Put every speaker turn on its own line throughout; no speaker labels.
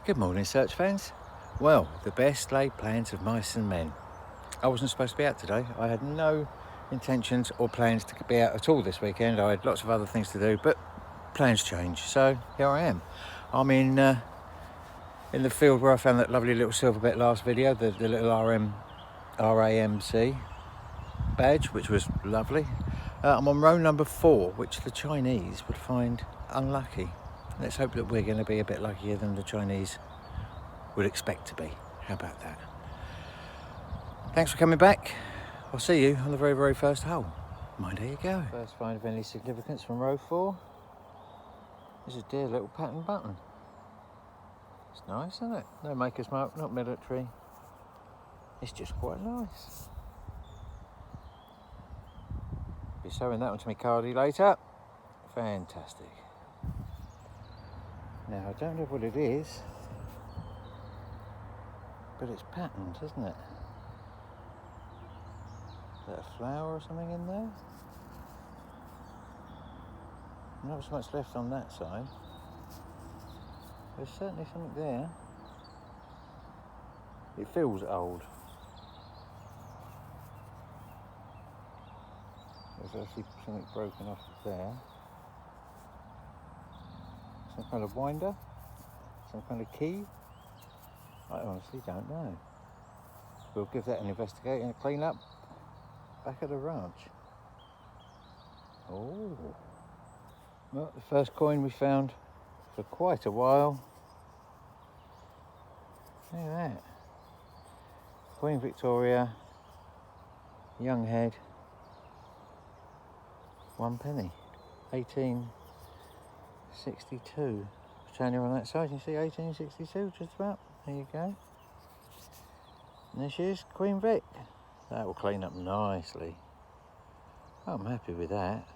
Good morning, search fans. Well, the best laid plans of mice and men. I wasn't supposed to be out today. I had no intentions or plans to be out at all this weekend. I had lots of other things to do, but plans change. So here I am. I'm in the field where I found that lovely little silverbet last video, the little RAMC badge, which was lovely. I'm on row number 4, which the Chinese would find unlucky. Let's hope that we're going to be a bit luckier than the Chinese would expect to be. How about that? Thanks for coming back. I'll see you on the very, very first hole. Mind how you go. First find of any significance from row 4. There's a dear little pattern button. It's nice, isn't it? No maker's mark, not military. It's just quite nice. Be showing that one to me Cardi later. Fantastic. Now I don't know what it is, but it's patterned, isn't it? Is that a flower or something in there? Not so much left on that side. There's certainly something there. It feels old. There's actually something broken off there. Some kind of winder? Some kind of key? I honestly don't know. We'll give that an investigate and a clean up back at the ranch. Oh. Well, the first coin we found for quite a while. Look at that. Queen Victoria, young head, 1 penny, 1862. Britannia on that side, you see 1862 just about. There you go. And there she is, Queen Vic. That will clean up nicely. I'm happy with that.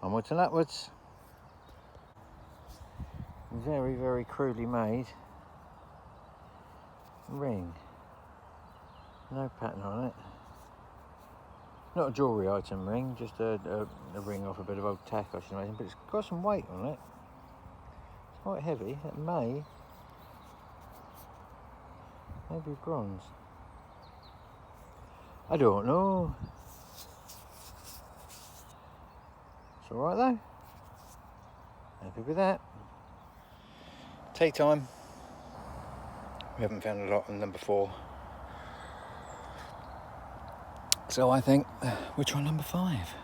Onwards and upwards. Very, very crudely made ring. No pattern on it. Not a jewellery item ring, just a ring off a bit of old tack, I should imagine, but it's got some weight on it. It's quite heavy. It may be bronze. I don't know. It's alright though. Happy with that. Tea time. We haven't found a lot on number 4. So I think we'll try number 5.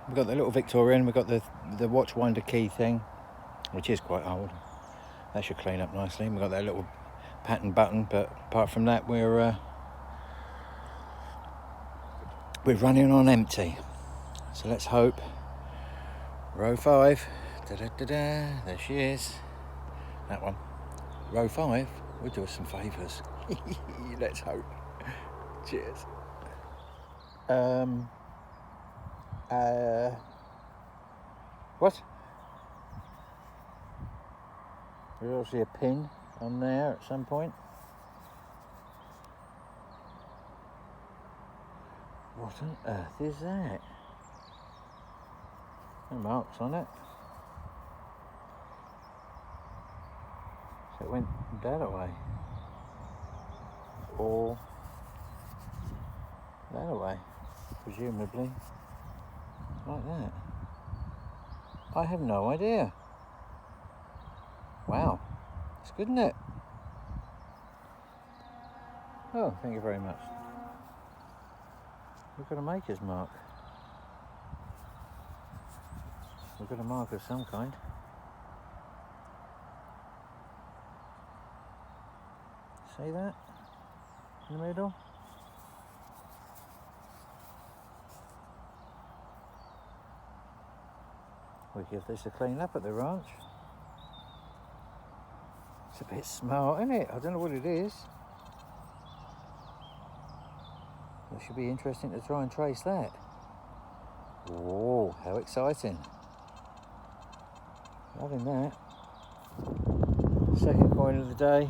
We've got the little Victorian, we've got the watch winder key thing, which is quite old. That should clean up nicely. We've got that little pattern button, but apart from that we're running on empty. So let's hope. Row 5. There she is. That one. Row 5 will do us some favours. Let's hope. Cheers. What? There's obviously a pin on there at some point. What on earth is that? No marks on it. So it went that away. Or that away. Presumably. Like that. I have no idea. Wow. It's good, isn't it? Oh, thank you very much. We've got a maker's mark. We've got a mark of some kind. See that? In the middle? We give this a clean up at the ranch. It's a bit smart, isn't it? I don't know what it is. It should be interesting to try and trace that. Oh, how exciting. Loving that. Second coin of the day.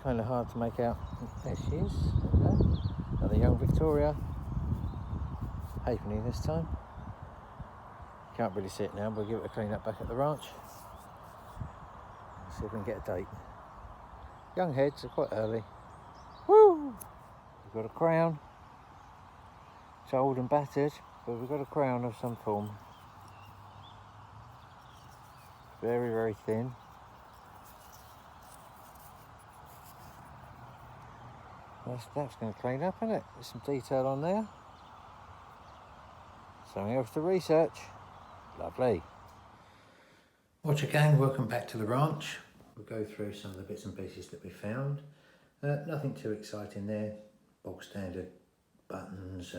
Kind of hard to make out. There she is. Another young Victoria. Halfpenny this time. Can't really see it now, but we'll give it a clean up back at the ranch. See if we can get a date. Young heads are quite early. Woo! We've got a crown. It's old and battered, but we've got a crown of some form. Very, very thin. That's going to clean up, isn't it? There's some detail on there. Something else to research. Lovely. Watch again, welcome back to the ranch. We'll go through some of the bits and pieces that we found. Nothing too exciting there. Bog standard buttons,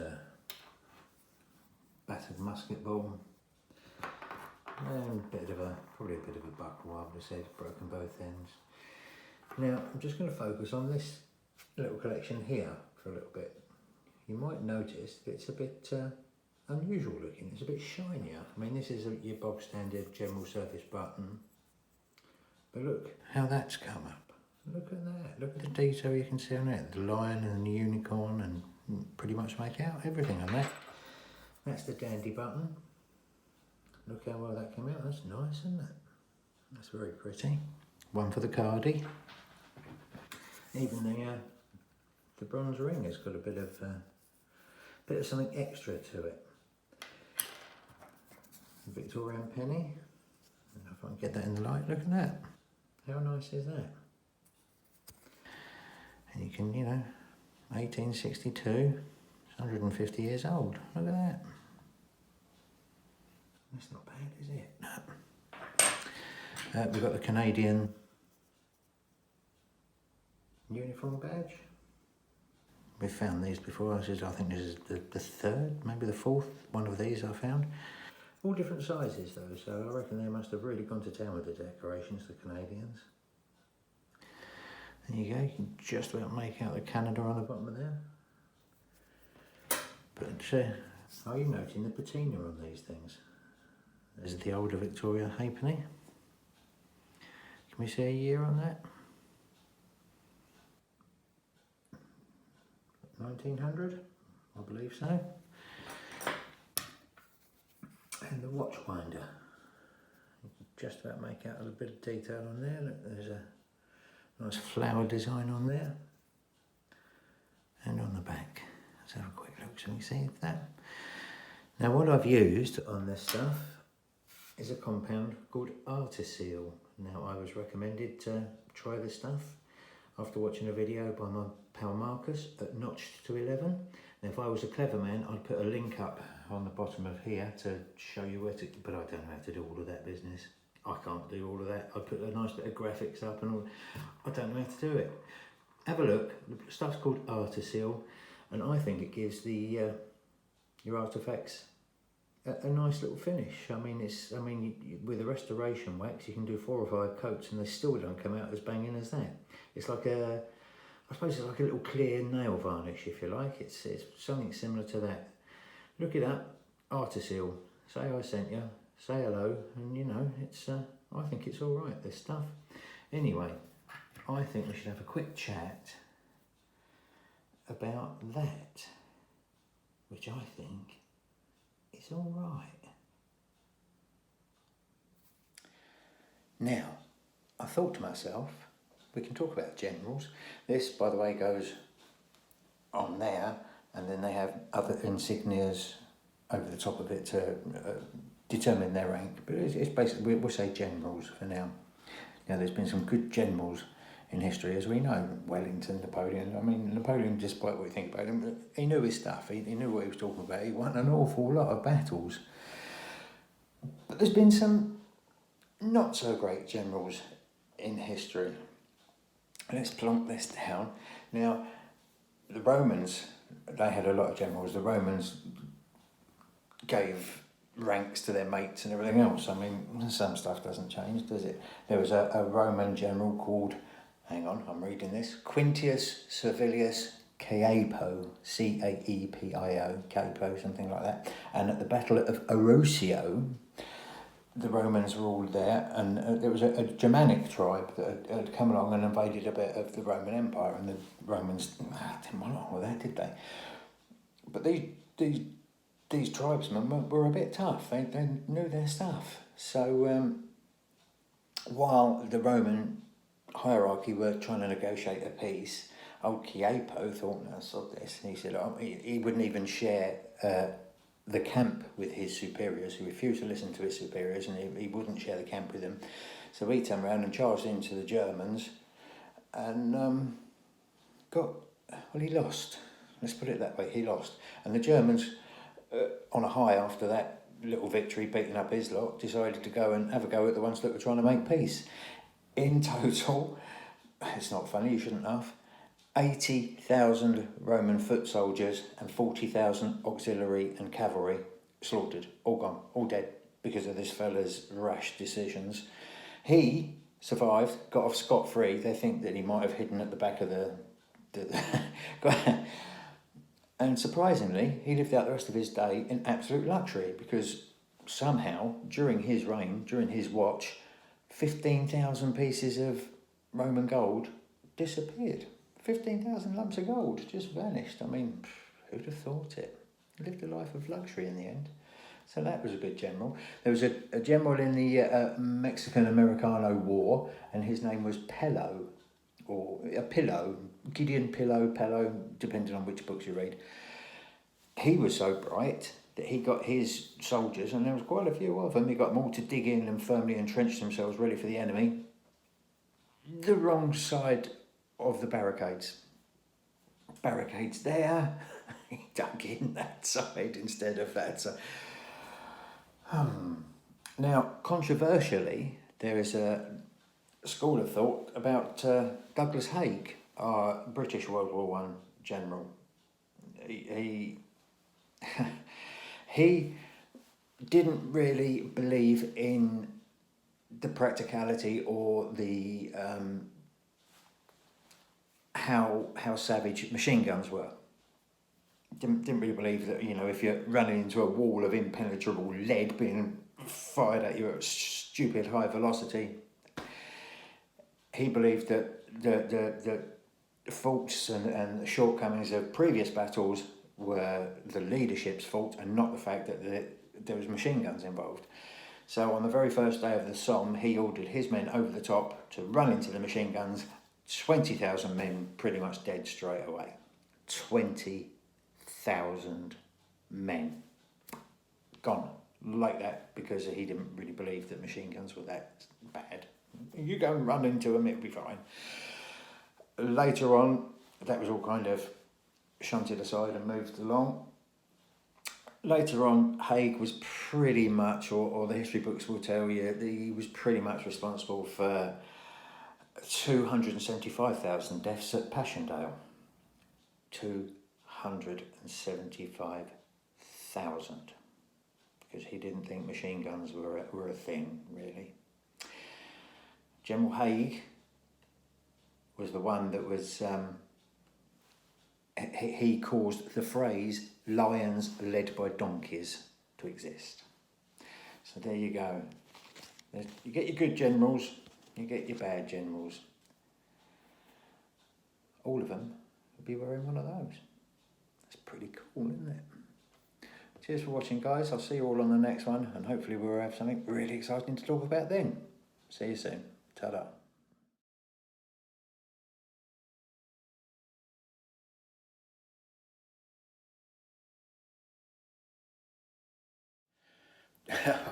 battered musket ball, and probably a bit of a buckle, I would have said, broken both ends. Now, I'm just going to focus on this little collection here for a little bit. You might notice that it's a bit unusual looking, it's a bit shinier. I mean, this is your bog standard general surface button, but look how that's come up. Look at that, look at the detail you can see on it, the lion and the unicorn, and pretty much make out everything on that. That's the dandy button. Look how well that came out, that's nice, isn't it? That's very pretty. One for the cardie. Even the bronze ring has got a bit of something extra to it. Victorian penny. I don't know if I can get that in the light. Look at that. How nice is that? And you can, 1862, it's 150 years old. Look at that. That's not bad, is it? No. We've got the Canadian uniform badge. We've found these before. I think this is the third, maybe the fourth one of these I found. All different sizes though, so I reckon they must have really gone to town with the decorations, the Canadians. There you go, you can just about make out the Canada on the bottom of there. But are you noting the patina on these things? There's the older Victoria halfpenny. Can we see a year on that? 1900, I believe so. And the watch winder. You can just about make out a little bit of detail on there. Look, there's a nice flower design on there. And on the back. Let's have a quick look so we can see that. Now what I've used on this stuff is a compound called Arteseal. Now I was recommended to try this stuff after watching a video by my pal Marcus at Notched to 11. Now if I was a clever man, I'd put a link up on the bottom of here to show you where to, but I don't know how to do all of that business. I can't do all of that. I put a nice bit of graphics up and all. I don't know how to do it. Have a look. The stuff's called Arteseal, and I think it gives the your artifacts a nice little finish. I mean, with a restoration wax, you can do 4 or 5 coats, and they still don't come out as banging as that. It's like I suppose it's like a little clear nail varnish, if you like. It's something similar to that. Look it up, Arteseal. Say I sent you. Say hello, and it's. I think it's all right. This stuff. Anyway, I think we should have a quick chat about that, which I think is all right. Now, I thought to myself, we can talk about generals. This, by the way, goes on there, and then they have other insignias over the top of it to determine their rank. But it's basically, we'll say generals for now. Now, there's been some good generals in history, as we know. Wellington, Napoleon. I mean, Napoleon, despite what you think about him, he knew his stuff. He knew what he was talking about. He won an awful lot of battles. But there's been some not so great generals in history. Let's plonk this down. Now, the Romans, they had a lot of generals. The Romans gave ranks to their mates and everything else. I mean, some stuff doesn't change, does it? There was a Roman general called, hang on, I'm reading this, Quintius Servilius Caepio, Caepio, Caepio, something like that. And at the Battle of Arosio, the Romans ruled there, and there was a Germanic tribe that had come along and invaded a bit of the Roman Empire, and the Romans didn't want along with that, did they? But these tribesmen were a bit tough. They knew their stuff. So while the Roman hierarchy were trying to negotiate a peace, old Kiepo thought, no, sod this, and he said he wouldn't even share the camp with his superiors. He refused to listen to his superiors, and he wouldn't share the camp with them. So he turned around and charged into the Germans, and he lost. Let's put it that way, he lost. And the Germans, on a high after that little victory, beating up his lot, decided to go and have a go at the ones that were trying to make peace. In total, it's not funny, you shouldn't laugh, 80,000 Roman foot soldiers and 40,000 auxiliary and cavalry slaughtered, all gone, all dead, because of this fella's rash decisions. He survived, got off scot-free. They think that he might have hidden at the back of the and surprisingly, he lived out the rest of his day in absolute luxury, because somehow, during his reign, during his watch, 15,000 pieces of Roman gold disappeared. 15,000 lumps of gold just vanished. I mean, who'd have thought it? He lived a life of luxury in the end. So that was a good general. There was a general in the Mexican-Americano War, and his name was Pello, or Pillow, Gideon Pello, depending on which books you read. He was so bright that he got his soldiers, and there was quite a few of them, he got them all to dig in and firmly entrench themselves ready for the enemy, the wrong side of the barricades. Barricades there, he dug in that side instead of that side. Now, controversially, there is a school of thought about Douglas Haig, our British World War One general. He didn't really believe in the practicality or the how savage machine guns were. Didn't really believe that, you know, if you're running into a wall of impenetrable lead being fired at you at stupid high velocity, he believed that the faults and the shortcomings of previous battles were the leadership's fault and not the fact that there was machine guns involved. So on the very first day of the Somme, he ordered his men over the top to run into the machine guns. 20,000 men pretty much dead straight away. 20,000 men gone like that, because he didn't really believe that machine guns were that bad. You go and run into them, it'll be fine. Later on, that was all kind of shunted aside and moved along. Later on, Haig was pretty much, or the history books will tell you, that he was pretty much responsible for 275,000 deaths at Passchendaele. 275,000. Because he didn't think machine guns were a thing, really. General Haig was the one that was, he caused the phrase "lions led by donkeys" to exist. So there you go. You get your good generals, you get your bad generals. All of them will be wearing one of those. That's pretty cool, isn't it? Cheers for watching, guys. I'll see you all on the next one, and hopefully we'll have something really exciting to talk about then. See you soon. Ta-da.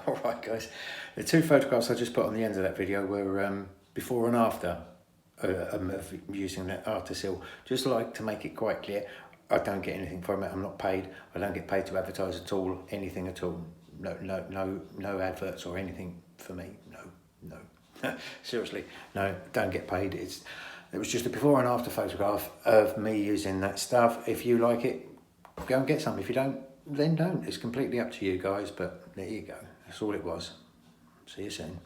Alright guys, the two photographs I just put on the end of that video were before and after of using that Artesil. Just like to make it quite clear, I don't get anything from it, I'm not paid, I don't get paid to advertise at all, anything at all. No adverts or anything for me, no. Seriously, no, don't get paid. It was just a before and after photograph of me using that stuff. If you like it, go and get some. If you don't, then don't. It's completely up to you guys, but there you go. That's all it was. See you soon.